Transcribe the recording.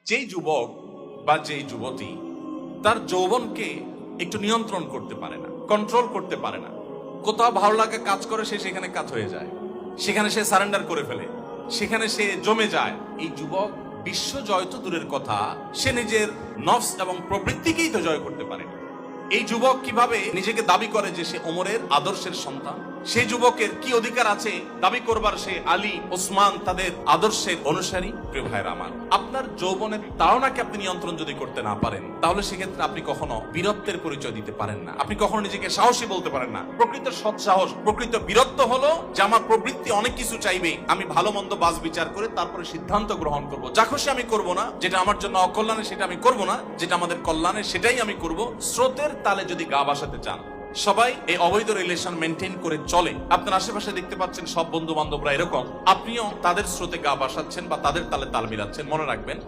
যেই যুবক বা যেই যুবতী তার যৌবনকে একটু নিয়ন্ত্রণ করতে পারে না, কন্ট্রোল করতে পারে না, কোথাও ভালো লাগে কাজ করে সে সেখানে কাজ হয়ে যায়, সেখানে সে সারেন্ডার করে ফেলে, সেখানে সে জমে যায়, এই যুবক বিশ্ব জয় তো দূরের কথা, সে নিজের নফস এবং প্রবৃত্তিকেই তো জয় করতে পারে না। এই যুবক কিভাবে নিজেকে দাবি করে যে সে ওমরের আদর্শের সন্তান? সেই যুবকের কি অধিকার আছে দাবি করবার সে আলী ওসমান তাদের আদর্শের অনুসারী? প্রিয় ভাইরা আমার, আপনার যৌবনের তাড়নাকে আপনি নিয়ন্ত্রণ যদি করতে না পারেন, তাহলে সেক্ষেত্রে আপনি কখনো বীরত্বের পরিচয় দিতে পারেন না, আপনি কখনো নিজেকে সাহসী বলতে পারেন না। প্রকৃত সৎ সাহস, প্রকৃত বীরত্ব হলো যে আমার প্রবৃত্তি অনেক কিছু চাইবে, আমি ভালো মন্দ বাজ বিচার করে তারপরে সিদ্ধান্ত গ্রহণ করব। যা খুশি আমি করব না, যেটা আমার জন্য অকল্যাণে সেটা আমি করব না, যেটা আমাদের কল্যাণে সেটাই আমি করব। স্রোতের তালে যদি গা ভাসাতে চান, সবাই এই অবৈধ রিলেশন মেনটেন করে চলে, আপনার আশেপাশে দেখতে পাচ্ছেন সব বন্ধু বান্ধবরা এরকম, আপনিও তাদের স্রোতে গা ভাসাচ্ছেন বা তাদের তালে তাল মিলাচ্ছেন। মনে রাখবেন,